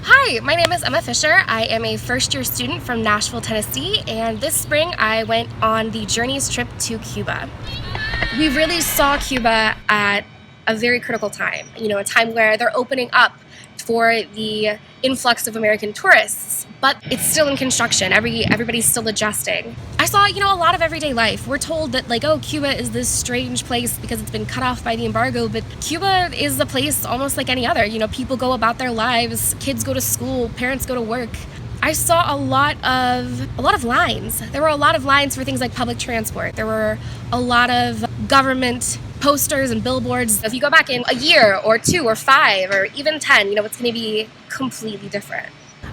Hi, my name is Emma Fisher. I am a first-year student from Nashville, Tennessee, and this spring I went on the Journeys trip to Cuba. We really saw Cuba at a very critical time, a time where they're opening up for the influx of American tourists, but it's still in construction. Everybody's still adjusting. I saw, a lot of everyday life. We're told that Cuba is this strange place because it's been cut off by the embargo, but Cuba is a place almost like any other. People go about their lives, kids go to school, parents go to work. I saw a lot of lines. There were a lot of lines for things like public transport. There were a lot of government posters and billboards. If you go back in a year or 2 or 5 or even 10, it's going to be completely different.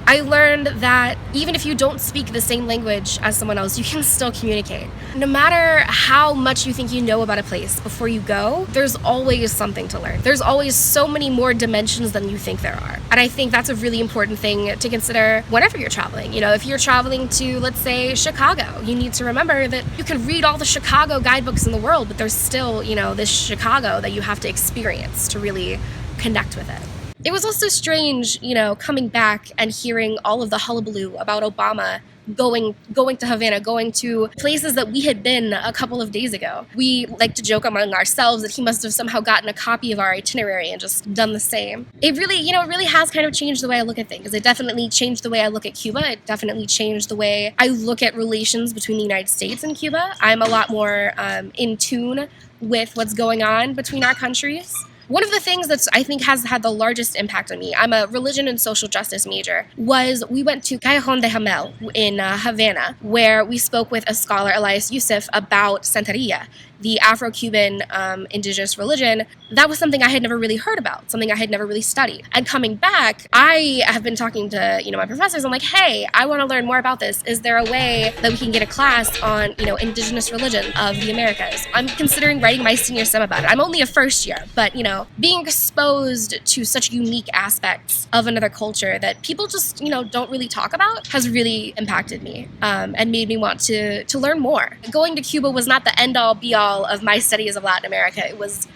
I learned that even if you don't speak the same language as someone else, you can still communicate. No matter how much you think you know about a place before you go, there's always something to learn. There's always so many more dimensions than you think there are. And I think that's a really important thing to consider whenever you're traveling. If you're traveling to, let's say, Chicago, you need to remember that you can read all the Chicago guidebooks in the world, but there's still, this Chicago that you have to experience to really connect with it. It was also strange, coming back and hearing all of the hullabaloo about Obama going to Havana, going to places that we had been a couple of days ago. We like to joke among ourselves that he must have somehow gotten a copy of our itinerary and just done the same. It really has kind of changed the way I look at things. It definitely changed the way I look at Cuba. It definitely changed the way I look at relations between the United States and Cuba. I'm a lot more in tune with what's going on between our countries. One of the things that I think has had the largest impact on me, I'm a religion and social justice major, was we went to Callejon de Hamel in Havana, where we spoke with a scholar, Elias Yusuf, about Santeria, the Afro-Cuban indigenous religion. That was something I had never really heard about, something I had never really studied. And coming back, I have been talking to my professors. I'm like, hey, I want to learn more about this. Is there a way that we can get a class on indigenous religion of the Americas? I'm considering writing my senior sem about it. I'm only a first year, but being exposed to such unique aspects of another culture that people just don't really talk about has really impacted me and made me want to learn more. Going to Cuba was not the end all be all of my studies of Latin America. It was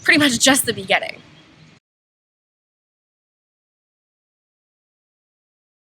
pretty much just the beginning.